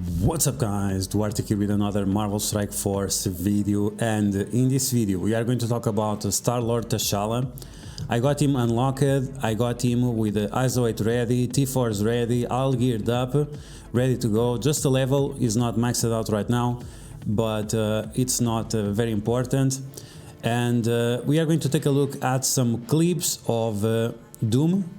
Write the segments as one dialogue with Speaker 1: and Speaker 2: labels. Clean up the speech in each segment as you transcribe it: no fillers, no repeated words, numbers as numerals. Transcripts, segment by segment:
Speaker 1: What's up guys, Duarte here with another Marvel Strike Force video, and in this video we are going to talk about Star-Lord TCHALLA. I got him unlocked, I got him with the ISO 8 ready, T-Force ready, all geared up, ready to go. Just the level is not maxed out right now, but it's not very important. And we are going to take a look at some clips of Doom.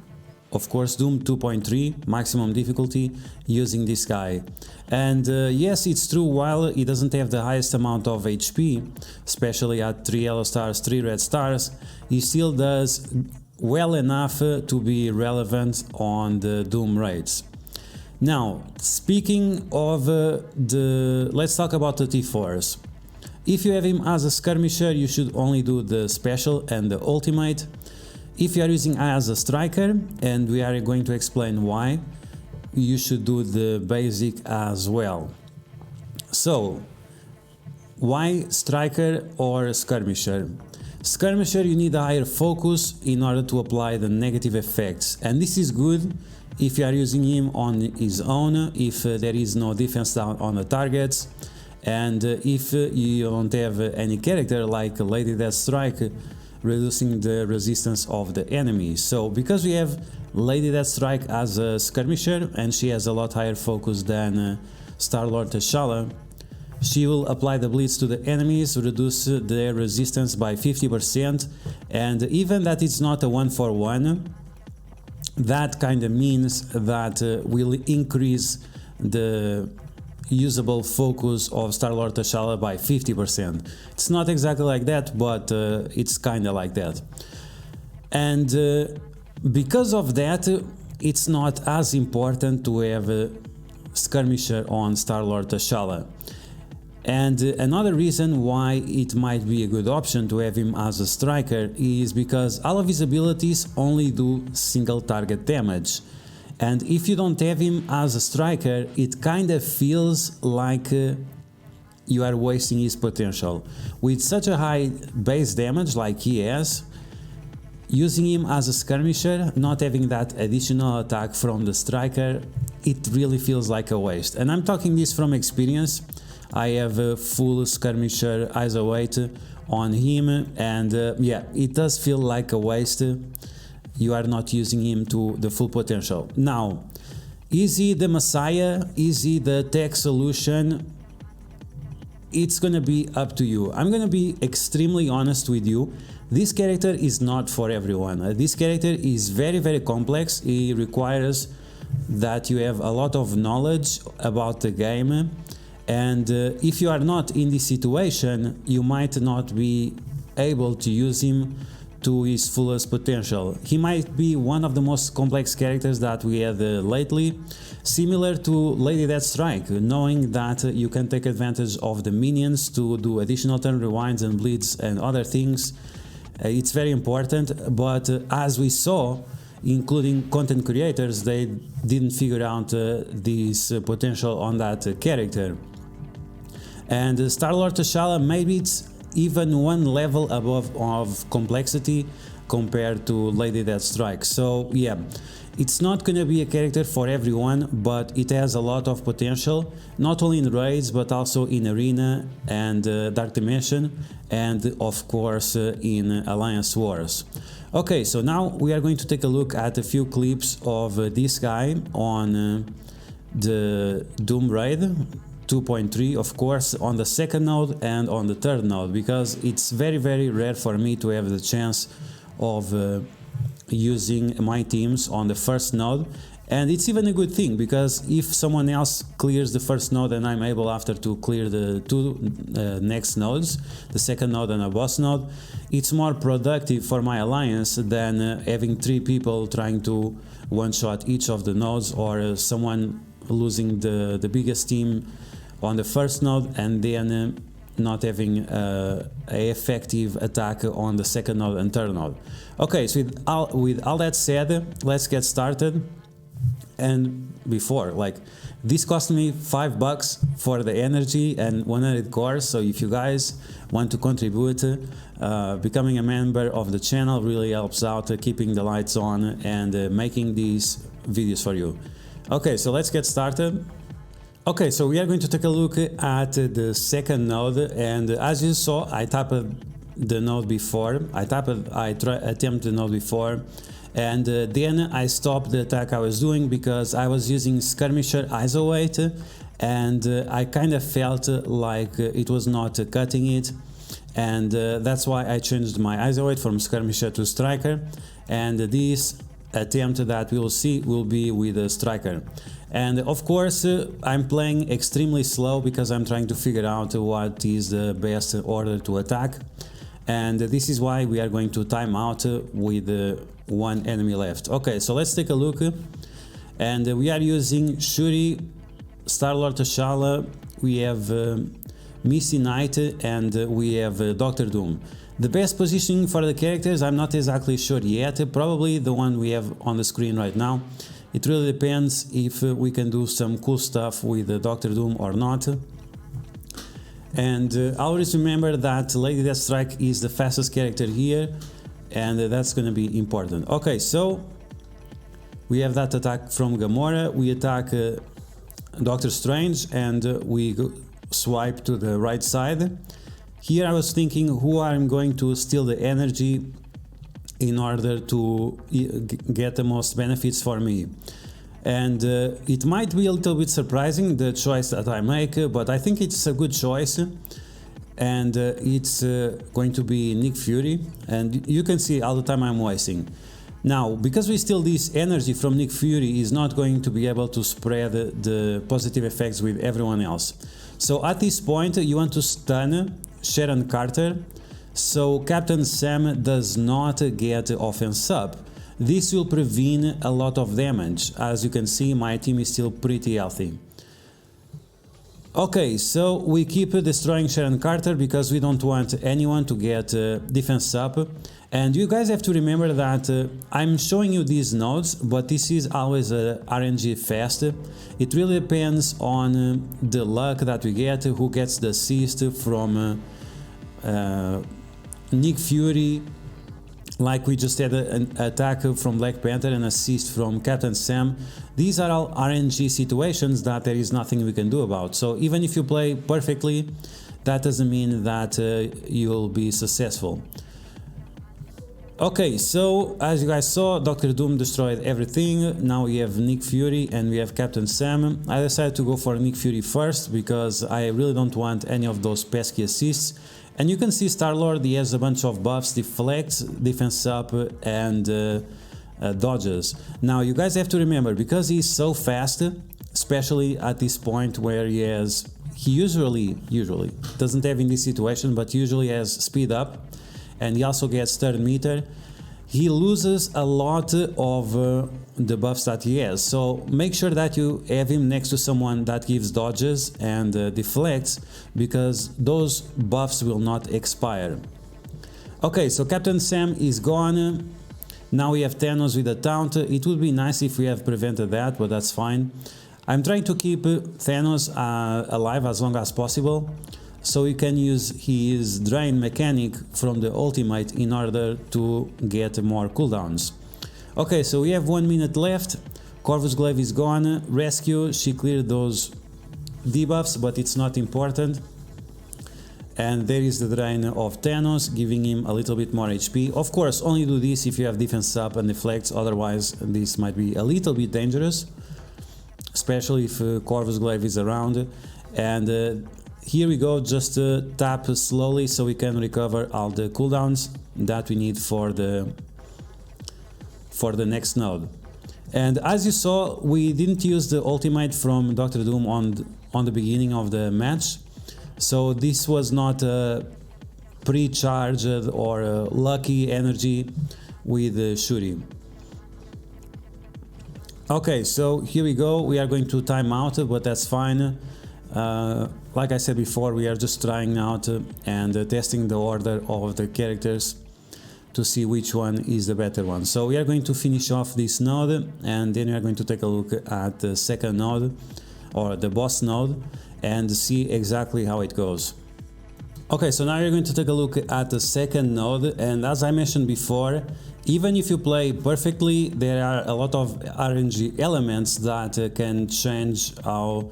Speaker 1: Of course, Doom 2.3 maximum difficulty using this guy. And yes, it's true, while he doesn't have the highest amount of HP, especially at 3 yellow stars, 3 red stars, he still does well enough to be relevant on the Doom raids. Now, speaking of let's talk about the T-Force. If you have him as a skirmisher, you should only do the special and the ultimate. If you are using as a striker, and we are going to explain why, you should do the basic as well. So, why striker or skirmisher? Skirmisher, you need a higher focus in order to apply the negative effects, and this is good if you are using him on his own, if there is no defense down on the targets, and if you don't have any character like Lady Deathstrike reducing the resistance of the enemy. So because we have Lady Deathstrike as a skirmisher and she has a lot higher focus than Star-Lord TCHALLA, she will apply the blitz to the enemies, reduce their resistance by 50%, and even that it's not a 1-for-1, that kind of means that will increase the usable focus of Star-Lord TCHALLA by 50%. It's not exactly like that, but it's kind of like that. And because of that, it's not as important to have a skirmisher on Star-Lord TCHALLA. And another reason why it might be a good option to have him as a striker is because all of his abilities only do single target damage. And if you don't have him as a striker, it kind of feels like you are wasting his potential. With such a high base damage like he has, using him as a skirmisher, not having that additional attack from the striker, it really feels like a waste. And I'm talking this from experience. I have a full skirmisher ISO 8 on him, and yeah, it does feel like a waste. You are not using him to the full potential. Now, is he the Messiah? Is he the tech solution? It's gonna be up to you. I'm gonna be extremely honest with you. This character is not for everyone. This character is very, very complex. He requires that you have a lot of knowledge about the game. And if you are not in this situation, you might not be able to use him to his fullest potential. He might be one of the most complex characters that we had lately, similar to Lady Deathstrike, knowing that you can take advantage of the minions to do additional turn rewinds and bleeds and other things. It's very important, but as we saw, including content creators, they didn't figure out this potential on that character. And Star-Lord TCHALLA, maybe it's even one level above of complexity compared to Lady Deathstrike. So yeah, it's not gonna be a character for everyone, but it has a lot of potential, not only in raids but also in arena and Dark Dimension, and of course in Alliance Wars. Okay, so now we are going to take a look at a few clips of this guy on the Doom raid 2.3, of course, on the second node and on the third node, because it's very, very rare for me to have the chance of using my teams on the first node. And it's even a good thing, because if someone else clears the first node and I'm able after to clear the two next nodes, the second node and a boss node, it's more productive for my alliance than having 3 people trying to one-shot each of the nodes, or someone losing the biggest team on the first node and then not having a effective attack on the second node and third node. Okay, so with all that said, let's get started. And before, like, this cost me $5 for the energy and 100 cores, so if you guys want to contribute, becoming a member of the channel really helps out, keeping the lights on and making these videos for you. Okay, so let's get started. Okay, so we are going to take a look at the second node, and as you saw, I tapped the node before, attempt the node before, and then I stopped the attack I was doing because I was using skirmisher isolate, and I kind of felt like it was not cutting it, and that's why I changed my isolate from skirmisher to striker, and this attempt that we will see will be with a striker. And of course I'm playing extremely slow because I'm trying to figure out what is the best order to attack, and this is why we are going to time out with one enemy left. Okay, so let's take a look, and we are using Shuri, Star-Lord T'Challa, we have Misty Knight, and we have Doctor Doom. The best positioning for the characters I'm not exactly sure yet, probably the one we have on the screen right now. It really depends if we can do some cool stuff with Doctor Doom or not. And always remember that Lady Deathstrike is the fastest character here, and that's gonna be important. Okay, so we have that attack from Gamora, we attack Doctor Strange, and we swipe to the right side. Here I was thinking who I'm going to steal the energy in order to get the most benefits for me. And it might be a little bit surprising, the choice that I make, but I think it's a good choice, and it's going to be Nick Fury, and you can see all the time I'm wasting. Now, because we steal this energy from Nick Fury, is not going to be able to spread the positive effects with everyone else. So at this point you want to stun Sharon Carter, so Captain Sam does not get offense up. This will prevent a lot of damage. As you can see, my team is still pretty healthy. Okay, so we keep destroying Sharon Carter because we don't want anyone to get defense up. And you guys have to remember that I'm showing you these nodes, but this is always RNG fast. It really depends on the luck that we get, who gets the assist from Nick Fury, like we just had an attack from Black Panther, an assist from Captain Sam. These are all RNG situations that there is nothing we can do about. So even if you play perfectly, that doesn't mean that you'll be successful. Okay, so as you guys saw, Doctor Doom destroyed everything. Now we have Nick Fury and we have Captain Sam. I decided to go for Nick Fury first because I really don't want any of those pesky assists. And you can see Star-Lord, he has a bunch of buffs, deflects, defense up, and dodges. Now you guys have to remember, because he's so fast, especially at this point where he usually doesn't have in this situation, but usually has speed up, and he also gets turn meter. He loses a lot of the buffs that he has, so make sure that you have him next to someone that gives dodges and deflects, because those buffs will not expire. Okay, so Captain Sam is gone. Now we have Thanos with a taunt. It would be nice if we have prevented that, but that's fine. I'm trying to keep Thanos alive as long as possible, so you can use his drain mechanic from the ultimate in order to get more cooldowns. Okay, so we have 1 minute left. Corvus Glaive is gone. Rescue, she cleared those debuffs, but it's not important. And there is the drain of Thanos, giving him a little bit more HP. Of course, only do this if you have defense up and deflects, otherwise this might be a little bit dangerous, especially if Corvus Glaive is around. And here we go, just tap slowly so we can recover all the cooldowns that we need for the next node. And as you saw, we didn't use the ultimate from Doctor Doom on the beginning of the match, so this was not a pre-charged or a lucky energy with Shuri. Okay, so here we go, we are going to time out, but that's fine. Like I said before, we are just trying out and testing the order of the characters to see which one is the better one. So we are going to finish off this node, and then we are going to take a look at the second node, or the boss node, and see exactly how it goes. Okay, so now you're going to take a look at the second node, and as I mentioned before, even if you play perfectly, there are a lot of RNG elements that can change how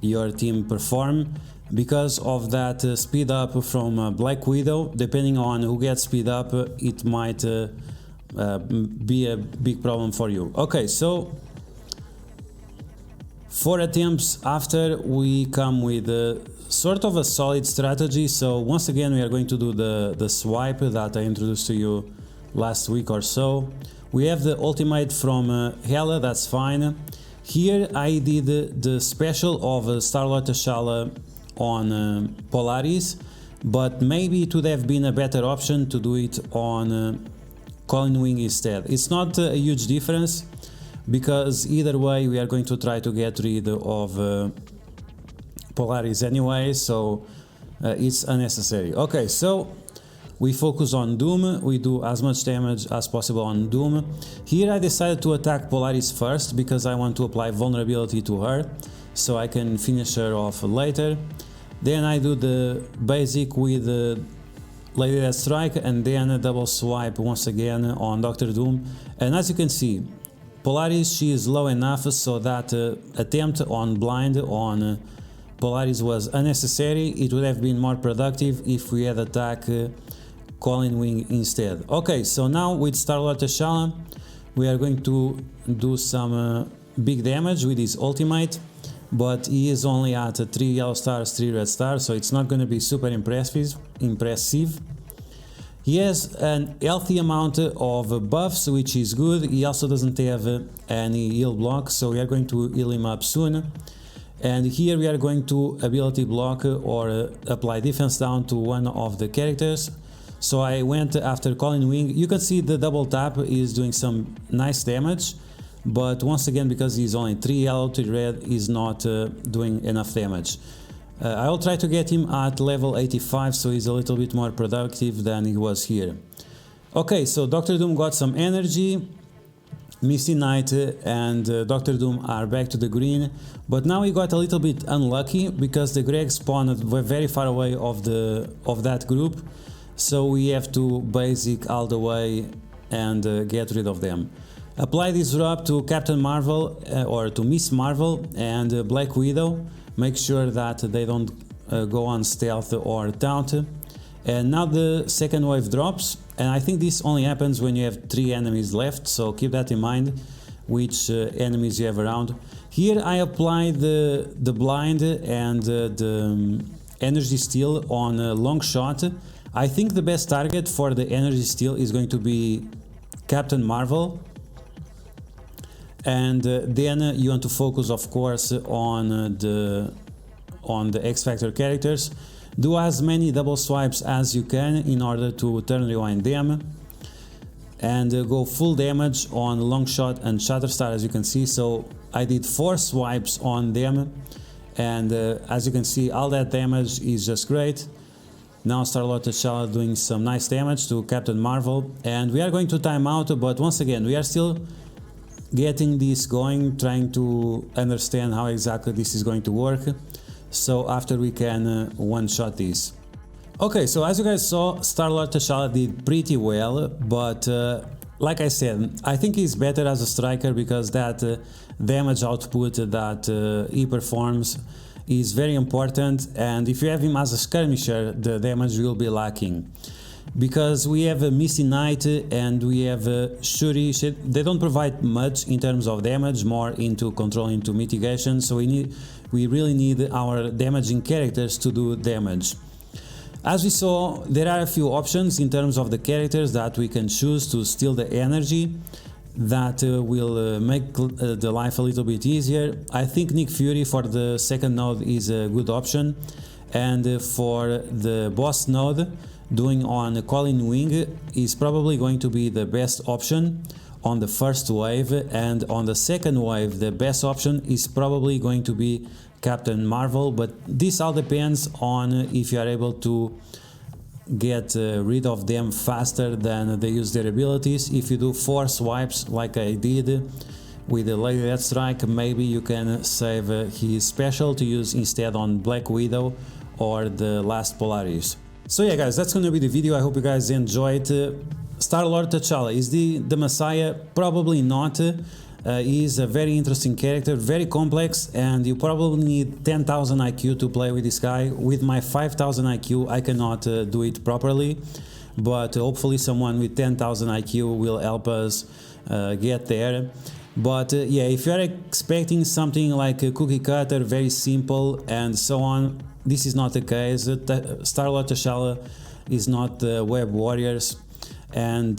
Speaker 1: your team perform because of that speed up from Black Widow. Depending on who gets speed up, it might be a big problem for you. Okay, so 4 attempts after, we come with sort of a solid strategy. So once again we are going to do the swipe that I introduced to you last week or so. We have the ultimate from TCHALLA, that's fine. Here I did the special of Star-Lord TCHALLA on Polaris, but maybe it would have been a better option to do it on Colin Wing instead. It's not a huge difference, because either way we are going to try to get rid of Polaris anyway, so it's unnecessary. Okay, so we focus on Doom, we do as much damage as possible on Doom. Here I decided to attack Polaris first because I want to apply vulnerability to her, so I can finish her off later. Then I do the basic with Lady Deathstrike, and then a double swipe once again on Dr. Doom. And as you can see, Polaris, she is low enough so that attempt on blind on Polaris was unnecessary. It would have been more productive if we had attacked Colin Wing instead. Okay, so now with Star-Lord TCHALLA we are going to do some big damage with his ultimate, but he is only at 3 yellow stars, 3 red stars, so it's not going to be super impressive. He has an healthy amount of buffs, which is good. He also doesn't have any heal block, so we are going to heal him up soon. And here we are going to ability block or apply defense down to one of the characters. So I went after Colin Wing. You can see the double tap is doing some nice damage, but once again, because he's only 3 yellow, 3 red, he's not doing enough damage. I will try to get him at level 85, so he's a little bit more productive than he was here. Okay, so Dr. Doom got some energy, Misty Knight and Dr. Doom are back to the green, but now he got a little bit unlucky because the Greg spawned were very far away of that group, so we have to basic all the way and get rid of them. Apply Disrupt to Captain Marvel or to Miss Marvel and Black Widow. Make sure that they don't go on stealth or taunt. And now the second wave drops, and I think this only happens when you have 3 enemies left, so keep that in mind, which enemies you have around. Here I apply the blind and the energy steal on long shot. I think the best target for the energy steal is going to be Captain Marvel. And then you want to focus, of course, on the X Factor characters. Do as many double swipes as you can in order to turn rewind them, and go full damage on long shot and Shatterstar, as you can see. So I did 4 swipes on them, and as you can see, all that damage is just great. Now Star-Lord TCHALLA doing some nice damage to Captain Marvel, and we are going to time out, but once again we are still getting this going, trying to understand how exactly this is going to work, so after we can one-shot this. Okay, so as you guys saw, Star-Lord TCHALLA did pretty well, but like I said, I think he's better as a striker because that damage output that he performs is very important, and if you have him as a skirmisher, the damage will be lacking. Because we have a Misty Knight and we have Shuri, they don't provide much in terms of damage, more into control, into mitigation, so we really need our damaging characters to do damage. As we saw, there are a few options in terms of the characters that we can choose to steal the energy that will make the life a little bit easier. I think Nick Fury for the second node is a good option, and for the boss node, doing on Colin Wing is probably going to be the best option on the first wave, and on the second wave the best option is probably going to be Captain Marvel, but this all depends on if you are able to get rid of them faster than they use their abilities. If you do 4 swipes like I did with the Lady Deathstrike, maybe you can save his special to use instead on Black Widow or the last Polaris. So yeah guys, that's gonna be the video. I hope you guys enjoyed. Star-Lord TCHALLA, is the Messiah? Probably not, He's a very interesting character, very complex, and you probably need 10,000 IQ to play with this guy. With my 5,000 IQ, I cannot do it properly, but hopefully someone with 10,000 IQ will help us get there. But yeah, if you're expecting something like a cookie cutter, very simple and so on, this is not the case. Star-Lord T'Challa is not the Web Warriors, and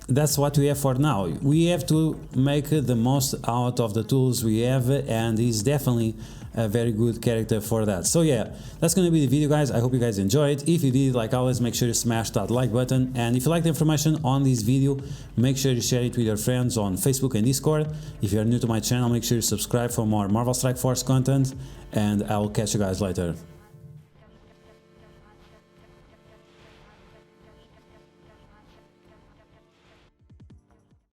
Speaker 1: that's what we have for now. We have to make the most out of the tools we have, and he's definitely a very good character for that. So yeah, that's gonna be the video, guys. I hope you guys enjoyed. If you did, like always, make sure you smash that like button, and if you like the information on this video, make sure you share it with your friends on Facebook and Discord. If you're new to my channel, make sure you subscribe for more Marvel Strike Force content, and I will catch you guys later.